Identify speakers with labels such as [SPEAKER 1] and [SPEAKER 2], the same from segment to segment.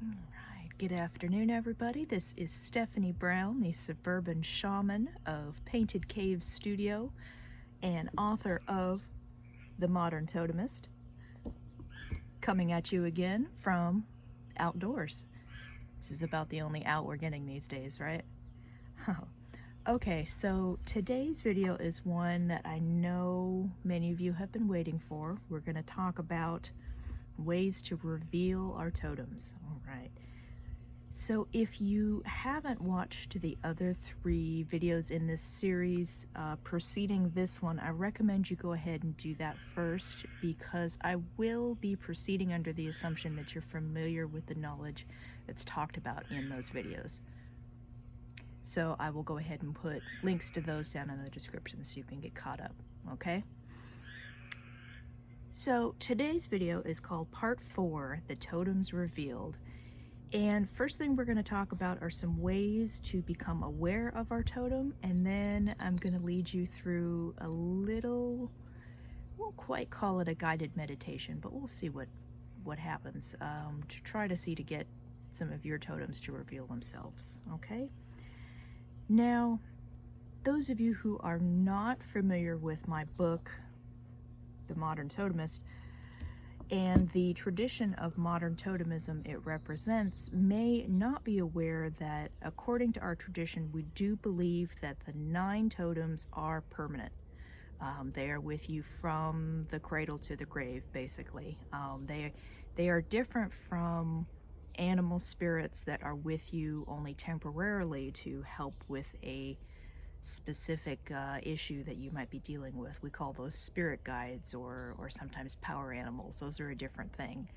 [SPEAKER 1] Alright, good afternoon everybody. This is Stephanie Brown, the suburban shaman of Painted Caves Studio and author of The Modern Totemist, coming at you again from outdoors. This is about the only out we're getting these days, right? Okay, so today's video is one that I know many of you have been waiting for. We're going to talk about ways to reveal our totems. All right. So if you haven't watched the other 3 videos in this series preceding this one, I recommend you go ahead and do that first, because I will be proceeding under the assumption that you're familiar with the knowledge that's talked about in those videos. So I will go ahead and put links to those down in the description so you can get caught up, okay? So today's video is called Part 4, The Totems Revealed. And first thing we're going to talk about are some ways to become aware of our totem, and then I'm going to lead you through a little, won't quite call it a guided meditation, but we'll see what happens to try to get some of your totems to reveal themselves, okay? Now, those of you who are not familiar with my book, The Modern Totemist, and the tradition of modern totemism it represents, may not be aware that according to our tradition, we do believe that the 9 totems are permanent. They are with you from the cradle to the grave, basically. They are different from animal spirits that are with you only temporarily to help with a specific issue that you might be dealing with. We call those spirit guides or sometimes power animals. Those are a different thing.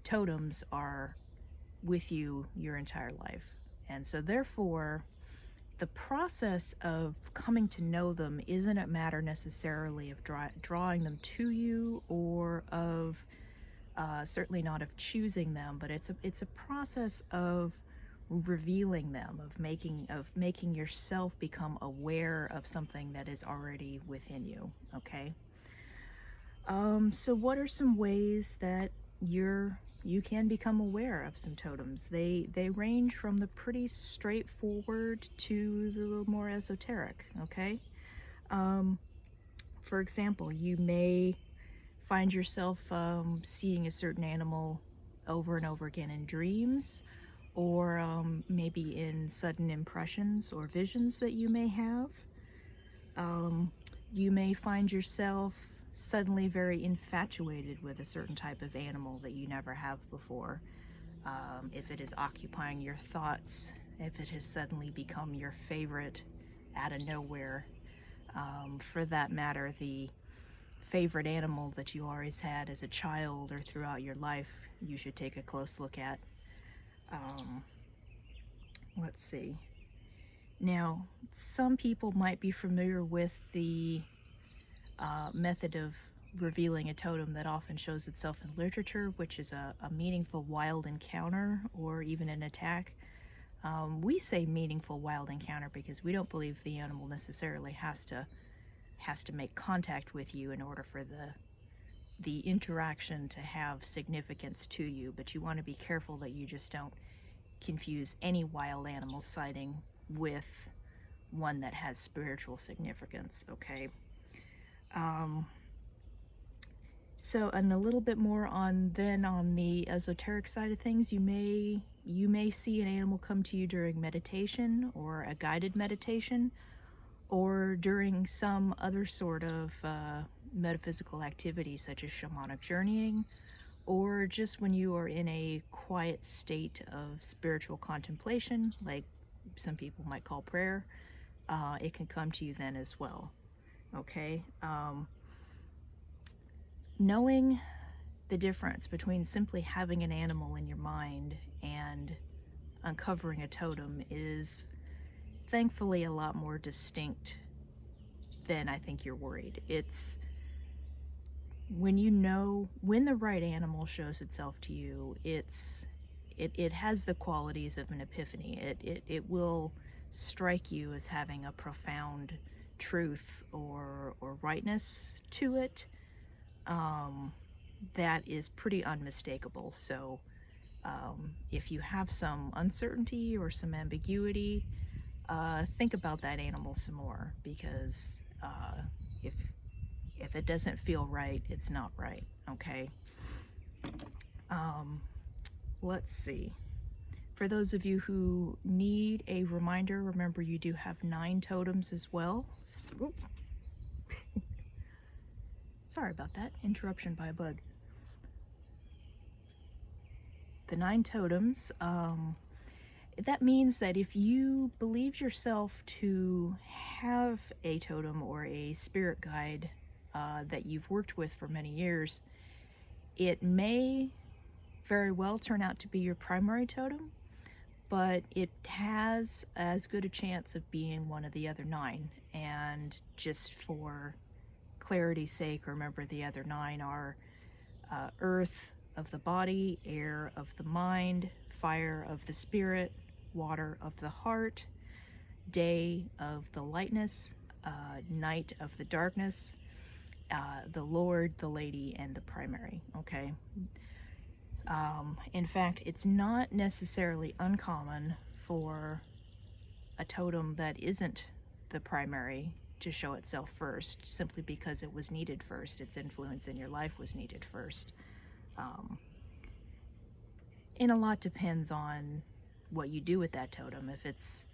[SPEAKER 1] Totems are with you your entire life, and so therefore the process of coming to know them isn't a matter necessarily of drawing them to you, or of certainly not of choosing them, but it's a process of revealing them, of making yourself become aware of something that is already within you. Okay. So what are some ways that you can become aware of some totems? They range from the pretty straightforward to the little more esoteric. Okay. For example, you may find yourself seeing a certain animal over and over again in dreams, or maybe in sudden impressions or visions that you may have. You may find yourself suddenly very infatuated with a certain type of animal that you never have before. If it is occupying your thoughts, if it has suddenly become your favorite out of nowhere. For that matter, the favorite animal that you always had as a child or throughout your life, you should take a close look at. Let's see. Now, some people might be familiar with the method of revealing a totem that often shows itself in literature, which is a meaningful wild encounter or even an attack. We say meaningful wild encounter because we don't believe the animal necessarily has to make contact with you in order for the interaction to have significance to you, but you want to be careful that you just don't confuse any wild animal sighting with one that has spiritual significance. Okay. So, and a little bit more on the esoteric side of things, you may see an animal come to you during meditation or a guided meditation, or during some other sort of metaphysical activity such as shamanic journeying, or just when you are in a quiet state of spiritual contemplation, like some people might call prayer. It can come to you then as well. Okay. Knowing the difference between simply having an animal in your mind and uncovering a totem is thankfully a lot more distinct than I think you're worried. It's when you know when the right animal shows itself to you, it has the qualities of an epiphany. It will strike you as having a profound truth or rightness to it that is pretty unmistakable. So If you have some uncertainty or some ambiguity, think about that animal some more, because if if it doesn't feel right, it's not right. Okay. Um, let's see. For those of you who need a reminder, remember you do have 9 totems as well. Oop. Sorry about that. Interruption by a bug. The 9 totems, that means that if you believe yourself to have a totem or a spirit guide that you've worked with for many years, it may very well turn out to be your primary totem, but it has as good a chance of being one of the other 9. And just for clarity's sake, remember the other 9 are earth of the body, air of the mind, fire of the spirit, water of the heart, day of the lightness, night of the darkness, the Lord, the Lady, and the primary. Okay. In fact, it's not necessarily uncommon for a totem that isn't the primary to show itself first, simply because it was needed first. Its influence in your life was needed first. And a lot depends on what you do with that totem. If it's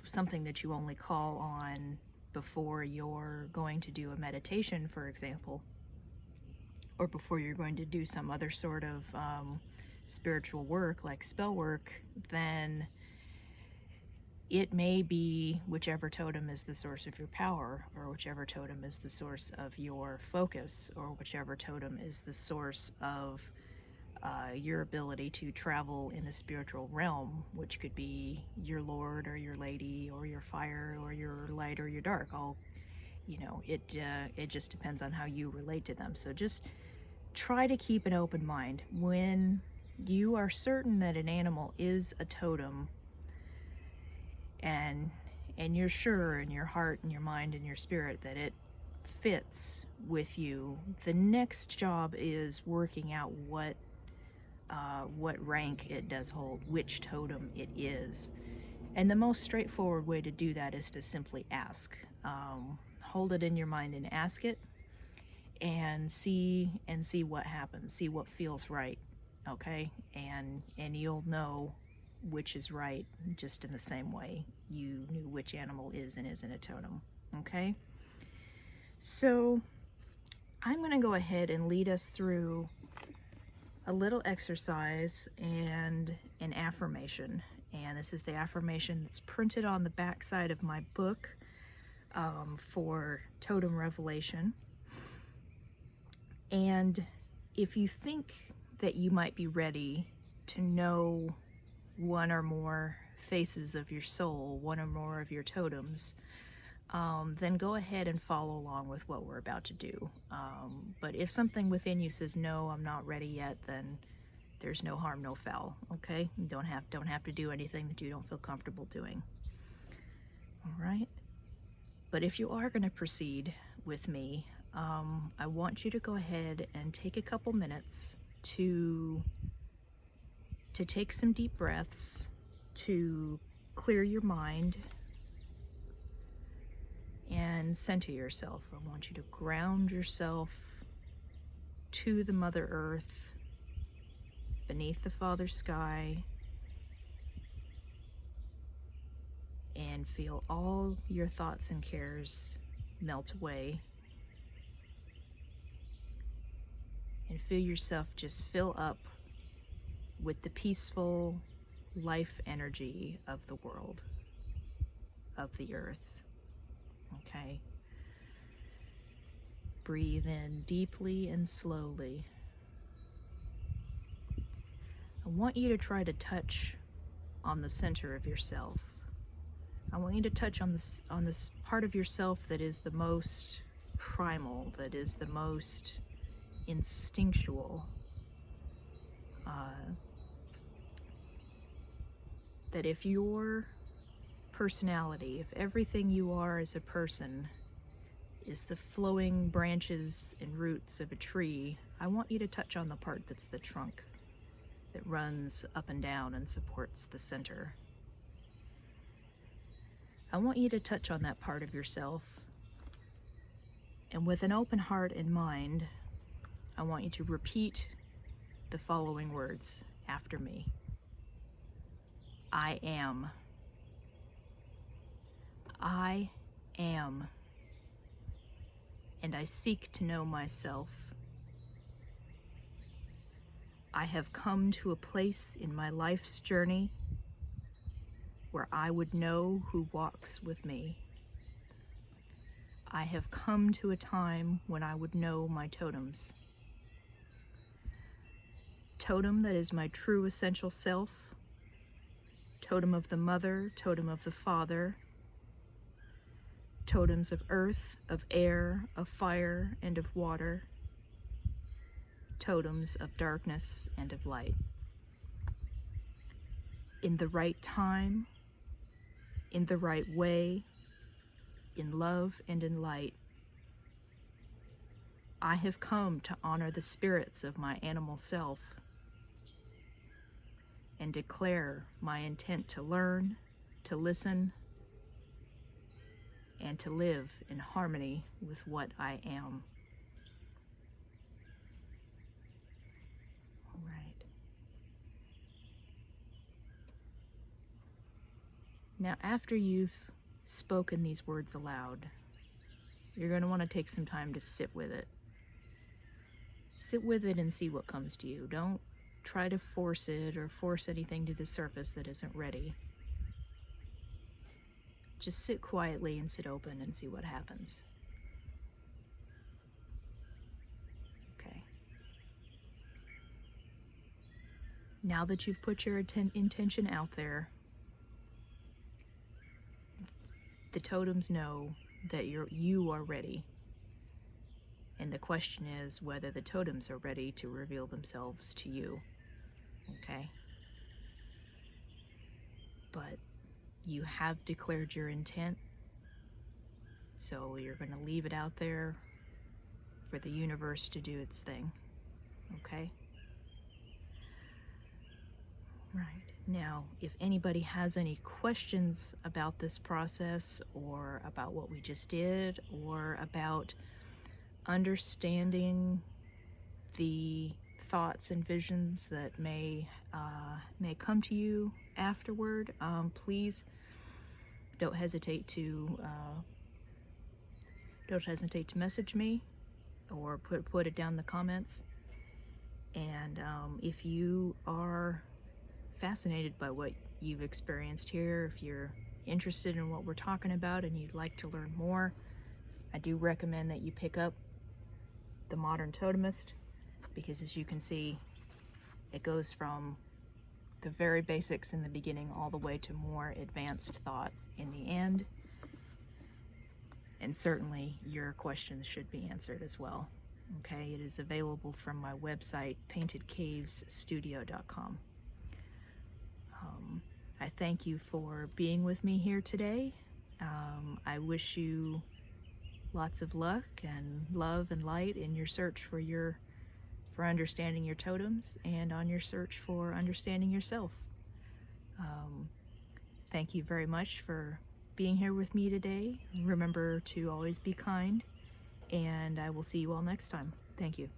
[SPEAKER 1] something that you only call on before you're going to do a meditation, for example, or before you're going to do some other sort of spiritual work like spell work, then it may be whichever totem is the source of your power, or whichever totem is the source of your focus, or whichever totem is the source of your ability to travel in the spiritual realm, which could be your Lord or your Lady or your fire or your light or your dark. All, it just depends on how you relate to them. So just try to keep an open mind. When you are certain that an animal is a totem, and you're sure in your heart and your mind and your spirit that it fits with you, the next job is working out what rank it does hold, which totem it is. And the most straightforward way to do that is to simply ask. Hold it in your mind and ask it, and see what happens. See what feels right. Okay? And you'll know which is right, just in the same way you knew which animal is and isn't a totem. Okay? So I'm going to go ahead and lead us through a little exercise and an affirmation. And this is the affirmation that's printed on the back side of my book for Totem Revelation. And if you think that you might be ready to know one or more faces of your soul, one or more of your totems, then go ahead and follow along with what we're about to do. But if something within you says, no, I'm not ready yet, then there's no harm, no foul. Okay? You don't have to do anything that you don't feel comfortable doing. All right? But if you are going to proceed with me, I want you to go ahead and take a couple minutes to take some deep breaths, to clear your mind and center yourself. I want you to ground yourself to the Mother Earth, beneath the Father Sky, and feel all your thoughts and cares melt away. And feel yourself just fill up with the peaceful life energy of the world, of the earth. Okay? Breathe in deeply and slowly. I want you to try to touch on the center of yourself. I want you to touch on this part of yourself that is the most primal, that is the most instinctual, that if your personality, if everything you are as a person is the flowing branches and roots of a tree, I want you to touch on the part that's the trunk. that runs up and down and supports the center. I want you to touch on that part of yourself, and with an open heart and mind, I want you to repeat the following words after me. I am. I am. And I seek to know myself. I have come to a place in my life's journey where I would know who walks with me. I have come to a time when I would know my totems. Totem that is my true essential self, totem of the mother, totem of the father, totems of earth, of air, of fire, and of water, totems of darkness and of light. In the right time, in the right way, in love and in light, I have come to honor the spirits of my animal self and declare my intent to learn, to listen, and to live in harmony with what I am. All right. Now, after you've spoken these words aloud, you're going to want to take some time to sit with it. Sit with it and see what comes to you. Don't try to force it or force anything to the surface that isn't ready. Just sit quietly and sit open and see what happens. Okay. Now that you've put your intention out there, the totems know that you are ready. And the question is whether the totems are ready to reveal themselves to you. Okay? But you have declared your intent, so you're going to leave it out there for the universe to do its thing. Okay? Right. Now, if anybody has any questions about this process or about what we just did or about understanding the thoughts and visions that may come to you afterward, please don't hesitate to message me or put it down in the comments. And if you are fascinated by what you've experienced here, if you're interested in what we're talking about and you'd like to learn more, I do recommend that you pick up The Modern Totemist, because as you can see, it goes from the very basics in the beginning all the way to more advanced thought in the end. And certainly your questions should be answered as well. Okay, it is available from my website, paintedcavesstudio.com. I thank you for being with me here today. I wish you lots of luck and love and light in your search for understanding your totems and on your search for understanding yourself. Thank you very much for being here with me today. Remember to always be kind, and I will see you all next time. Thank you.